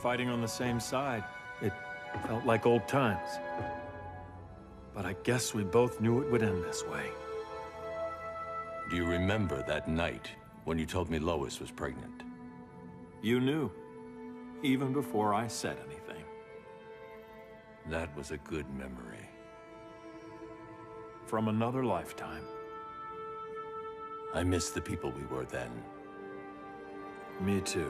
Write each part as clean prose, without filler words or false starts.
fighting on the same side. It felt like old times. But I guess we both knew it would end this way. Do you remember that night when you told me Lois was pregnant? You knew, even before I said anything. That was a good memory. From another lifetime. I miss the people we were then. Me too.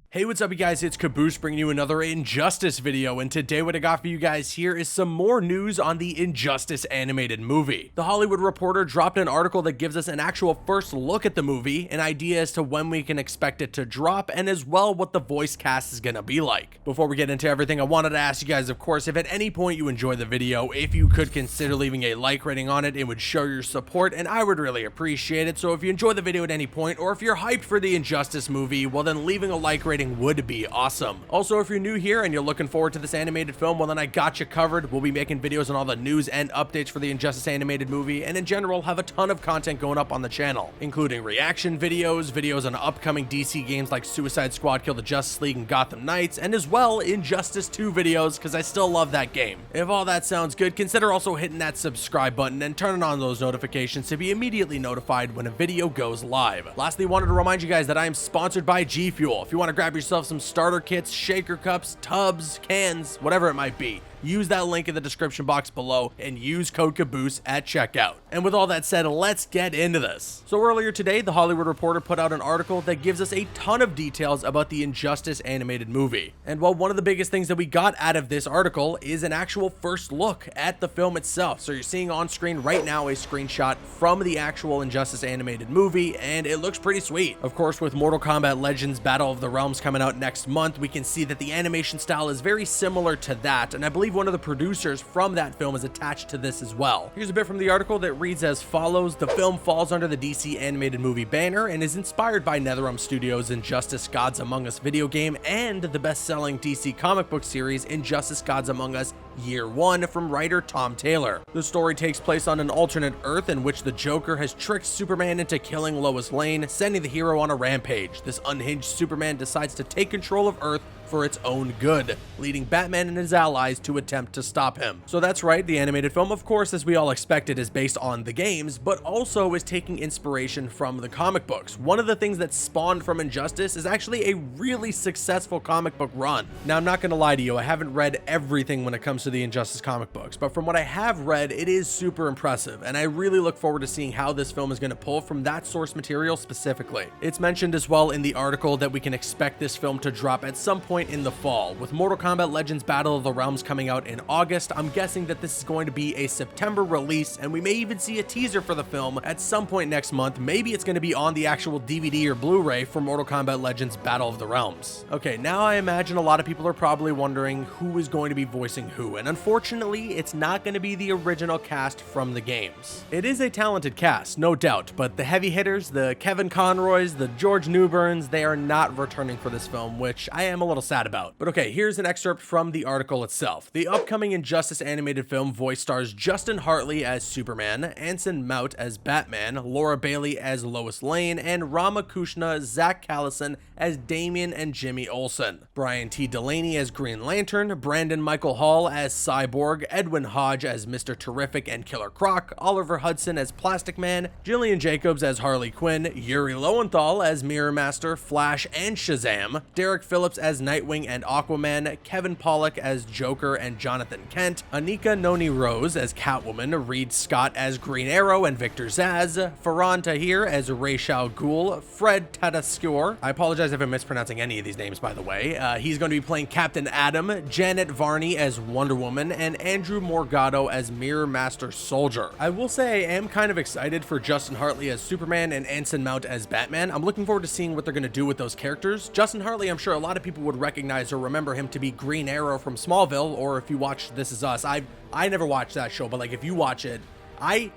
Hey, what's up you guys, it's Caboose bringing you another Injustice video, and today what I got for you guys here is some more news on the Injustice animated movie. The Hollywood Reporter dropped an article that gives us an actual first look at the movie, an idea as to when we can expect it to drop, and as well what the voice cast is gonna be like. Before we get into everything, I wanted to ask you guys, of course, if at any point you enjoy the video, if you could consider leaving a like rating on it, it would show your support, and I would really appreciate it. So if you enjoy the video at any point, or if you're hyped for the Injustice movie, well then leaving a like rating would be awesome. Also, if you're new here and you're looking forward to this animated film, well then I got you covered. We'll be making videos on all the news and updates for the Injustice animated movie, and in general have a ton of content going up on the channel, including reaction videos, videos on upcoming DC games like Suicide Squad, Kill the Justice League, and Gotham Knights, and as well Injustice 2 videos, because I still love that game. If all that sounds good, consider also hitting that subscribe button and turning on those notifications to be immediately notified when a video goes live. Lastly, wanted to remind you guys that I am sponsored by G Fuel. If you want to grab yourself some starter kits, shaker cups, tubs, cans, whatever it might be, use that link in the description box below and use code Caboose at checkout. And with all that said, let's get into this. So earlier today, the Hollywood Reporter put out an article that gives us a ton of details about the Injustice animated movie. And while one of the biggest things that we got out of this article is an actual first look at the film itself. So you're seeing on screen right now a screenshot from the actual Injustice animated movie, and it looks pretty sweet. Of course, with Mortal Kombat Legends Battle of the Realms coming out next month, we can see that the animation style is very similar to that, and I believe one of the producers from that film is attached to this as well. Here's a bit from the article that reads as follows. The film falls under the DC animated movie banner and is inspired by Netherrealm Studios Injustice Gods Among Us video game and the best-selling DC comic book series Injustice Gods Among Us Year 1 from writer Tom Taylor. The story takes place on an alternate Earth in which the Joker has tricked Superman into killing Lois Lane, sending the hero on a rampage. This unhinged Superman decides to take control of Earth for its own good, leading Batman and his allies to attempt to stop him. So that's right, the animated film, of course, as we all expected, is based on the games, but also is taking inspiration from the comic books. One of the things that spawned from Injustice is actually a really successful comic book run. Now, I'm not gonna lie to you, I haven't read everything when it comes to the Injustice comic books, but from what I have read, it is super impressive, and I really look forward to seeing how this film is gonna pull from that source material specifically. It's mentioned as well in the article that we can expect this film to drop at some point in the fall. With Mortal Kombat Legends Battle of the Realms coming out in August, I'm guessing that this is going to be a September release, and we may even see a teaser for the film at some point next month. Maybe it's going to be on the actual DVD or Blu-ray for Mortal Kombat Legends Battle of the Realms. Okay, now I imagine a lot of people are probably wondering who is going to be voicing who, and unfortunately, it's not going to be the original cast from the games. It is a talented cast, no doubt, but the heavy hitters, the Kevin Conroys, the George Newburns, they are not returning for this film, which I am a little sad about. But okay, here's an excerpt from the article itself. The upcoming Injustice animated film voice stars Justin Hartley as Superman, Anson Mount as Batman, Laura Bailey as Lois Lane, and Ramakrishna Zach Callison as Damian and Jimmy Olsen. Brian T. Delaney as Green Lantern, Brandon Michael Hall as Cyborg, Edwin Hodge as Mr. Terrific and Killer Croc, Oliver Hudson as Plastic Man, Jillian Jacobs as Harley Quinn, Yuri Lowenthal as Mirror Master, Flash, and Shazam, Derek Phillips as Nightwing and Aquaman, Kevin Pollak as Joker and Jonathan Kent, Anika Noni Rose as Catwoman, Reed Scott as Green Arrow and Victor Zsasz, Farhan Tahir as Ra's al Ghul, Fred Tatasciore, I apologize if I'm mispronouncing any of these names by the way, he's going to be playing Captain Atom, Janet Varney as Wonder Woman, and Andrew Morgado as Mirror Master Soldier. I will say I am kind of excited for Justin Hartley as Superman and Anson Mount as Batman. I'm looking forward to seeing what they're going to do with those characters. Justin Hartley, I'm sure a lot of people would recognize or remember him to be Green Arrow from Smallville, or if you watch This Is Us. I never watched that show, but like if you watch it, I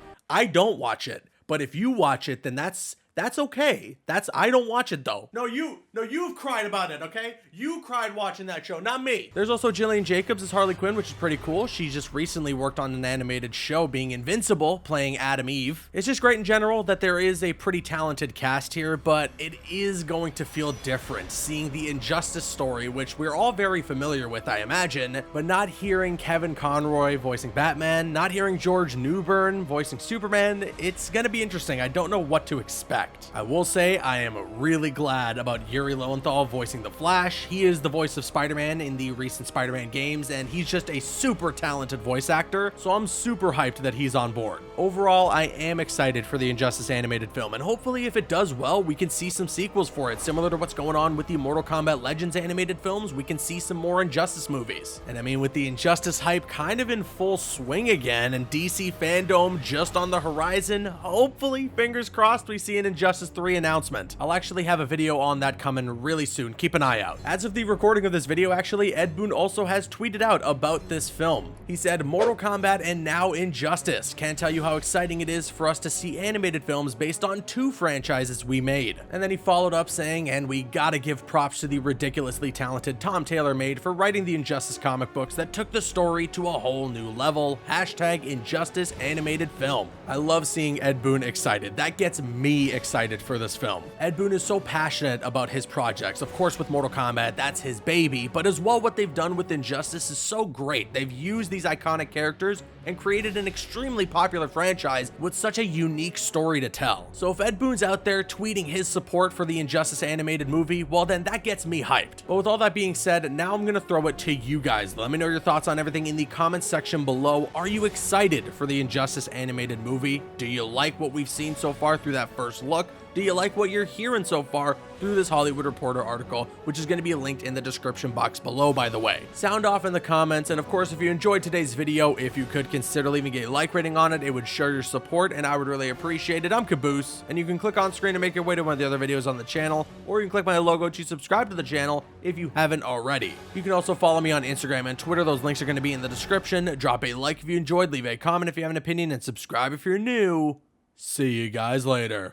don't watch it, but if you watch it, then that's That's okay. I don't watch it though. No, you've cried about it, okay? You cried watching that show, not me. There's also Jillian Jacobs as Harley Quinn, which is pretty cool. She just recently worked on an animated show being Invincible, playing Adam Eve. It's just great in general that there is a pretty talented cast here, but it is going to feel different seeing the Injustice story, which we're all very familiar with, I imagine, but not hearing Kevin Conroy voicing Batman, not hearing George Newbern voicing Superman. It's gonna be interesting. I don't know what to expect. I will say I am really glad about Yuri Lowenthal voicing the Flash. He is the voice of Spider-Man in the recent Spider-Man games, and he's just a super talented voice actor, so I'm super hyped that he's on board. Overall, I am excited for the Injustice animated film, and hopefully if it does well, we can see some sequels for it, similar to what's going on with the Mortal Kombat Legends animated films. We can see some more Injustice movies. And I mean, with the Injustice hype kind of in full swing again, and DC fandom just on the horizon, hopefully, fingers crossed, we see an Injustice 3 announcement. I'll actually have a video on that coming really soon. Keep an eye out. As of the recording of this video, actually, Ed Boon also has tweeted out about this film. He said, Mortal Kombat and now Injustice. Can't tell you how exciting it is for us to see animated films based on 2 franchises we made. And then he followed up saying, and we gotta give props to the ridiculously talented Tom Taylor-Made for writing the Injustice comic books that took the story to a whole new level. Hashtag Injustice animated film. I love seeing Ed Boon excited. That gets me excited for this film. Ed Boon is so passionate about his projects. Of course, with Mortal Kombat, that's his baby, but as well, what they've done with Injustice is so great. They've used these iconic characters and created an extremely popular franchise with such a unique story to tell. So if Ed Boon's out there tweeting his support for the Injustice animated movie, well then that gets me hyped. But with all that being said, now I'm gonna throw it to you guys. Let me know your thoughts on everything in the comments section below. Are you excited for the Injustice animated movie? Do you like what we've seen so far through that first look? Do you like what you're hearing so far through this Hollywood Reporter article, which is going to be linked in the description box below, by the way? Sound off in the comments, and of course, if you enjoyed today's video, if you could consider leaving a like rating on it, it would show your support, and I would really appreciate it. I'm Caboose, and you can click on screen to make your way to one of the other videos on the channel, or you can click my logo to subscribe to the channel if you haven't already. You can also follow me on Instagram and Twitter. Those links are going to be in the description. Drop a like if you enjoyed, leave a comment if you have an opinion, and subscribe if you're new. See you guys later.